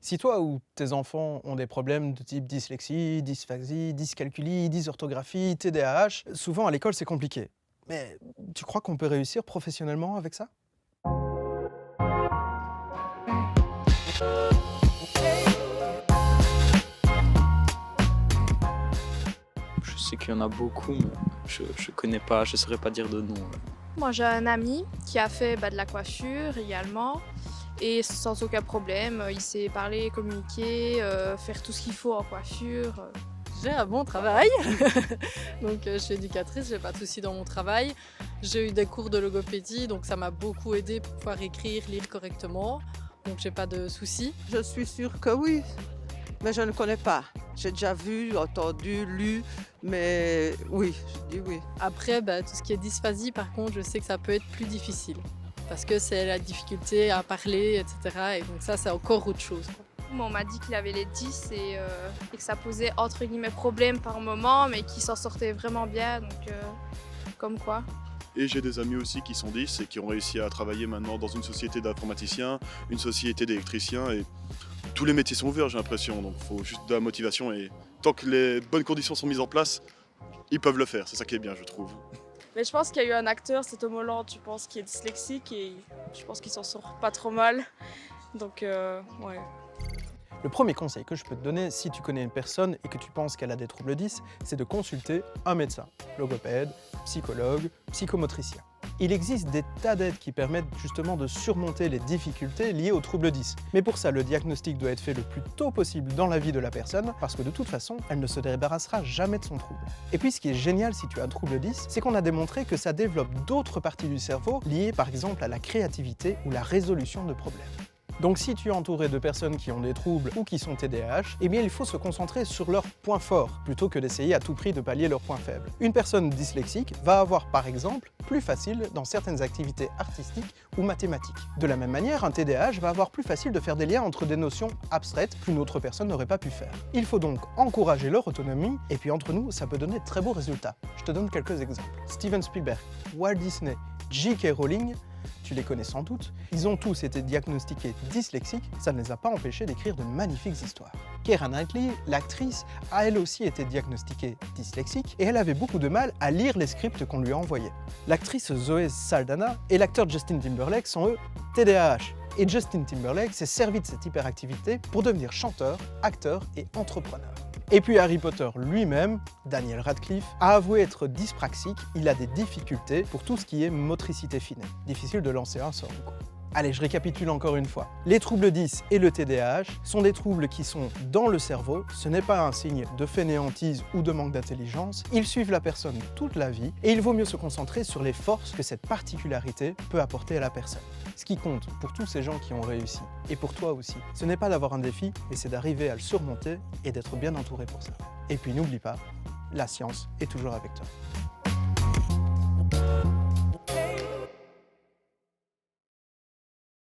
Si toi ou tes enfants ont des problèmes de type dyslexie, dysphasie, dyscalculie, dysorthographie, TDAH, souvent à l'école c'est compliqué. Mais tu crois qu'on peut réussir professionnellement avec ça? Je sais qu'il y en a beaucoup, mais je connais pas, je saurais pas dire de nom. Moi, j'ai un ami qui a fait de la coiffure également et sans aucun problème, il sait parler, communiquer, faire tout ce qu'il faut en coiffure. J'ai un bon travail, donc je suis éducatrice, j'ai pas de soucis dans mon travail. J'ai eu des cours de logopédie, donc ça m'a beaucoup aidé pour pouvoir écrire, lire correctement, donc j'ai pas de soucis. Je suis sûre que oui, mais je ne connais pas. J'ai déjà vu, entendu, lu, mais oui, je dis oui. Après, tout ce qui est dysphasie, par contre, je sais que ça peut être plus difficile, parce que c'est la difficulté à parler, etc. Et donc ça, c'est encore autre chose, quoi. Moi, on m'a dit qu'il avait les 10 et que ça posait entre guillemets problème par moment, mais qu'il s'en sortait vraiment bien, donc comme quoi. Et j'ai des amis aussi qui sont 10 et qui ont réussi à travailler maintenant dans une société d'informaticiens, une société d'électriciens et tous les métiers sont ouverts j'ai l'impression, donc il faut juste de la motivation et tant que les bonnes conditions sont mises en place, ils peuvent le faire, c'est ça qui est bien je trouve. Mais je pense qu'il y a eu un acteur, c'est Tom Holland, je pense, qui est dyslexique et je pense qu'il s'en sort pas trop mal. Donc ouais. Le premier conseil que je peux te donner si tu connais une personne et que tu penses qu'elle a des troubles 10, c'est de consulter un médecin, logopède, psychologue, psychomotricien. Il existe des tas d'aides qui permettent justement de surmonter les difficultés liées aux troubles 10. Mais pour ça, le diagnostic doit être fait le plus tôt possible dans la vie de la personne, parce que de toute façon, elle ne se débarrassera jamais de son trouble. Et puis ce qui est génial si tu as un trouble 10, c'est qu'on a démontré que ça développe d'autres parties du cerveau liées par exemple à la créativité ou la résolution de problèmes. Donc si tu es entouré de personnes qui ont des troubles ou qui sont TDAH, eh bien il faut se concentrer sur leurs points forts, plutôt que d'essayer à tout prix de pallier leurs points faibles. Une personne dyslexique va avoir par exemple plus facile dans certaines activités artistiques ou mathématiques. De la même manière, un TDAH va avoir plus facile de faire des liens entre des notions abstraites qu'une autre personne n'aurait pas pu faire. Il faut donc encourager leur autonomie, et puis entre nous, ça peut donner de très beaux résultats. Je te donne quelques exemples. Steven Spielberg, Walt Disney, J.K. Rowling, tu les connais sans doute, ils ont tous été diagnostiqués dyslexiques, ça ne les a pas empêchés d'écrire de magnifiques histoires. Keira Knightley, l'actrice, a elle aussi été diagnostiquée dyslexique et elle avait beaucoup de mal à lire les scripts qu'on lui envoyait. L'actrice Zoé Saldana et l'acteur Justin Timberlake sont eux TDAH. Et Justin Timberlake s'est servi de cette hyperactivité pour devenir chanteur, acteur et entrepreneur. Et puis Harry Potter lui-même, Daniel Radcliffe, a avoué être dyspraxique, il a des difficultés pour tout ce qui est motricité fine. Difficile de lancer un sort, quoi. Allez, je récapitule encore une fois. Les troubles 10 et le TDAH sont des troubles qui sont dans le cerveau, ce n'est pas un signe de fainéantise ou de manque d'intelligence, ils suivent la personne toute la vie et il vaut mieux se concentrer sur les forces que cette particularité peut apporter à la personne. Ce qui compte pour tous ces gens qui ont réussi, et pour toi aussi, ce n'est pas d'avoir un défi, mais c'est d'arriver à le surmonter et d'être bien entouré pour ça. Et puis n'oublie pas, la science est toujours avec toi.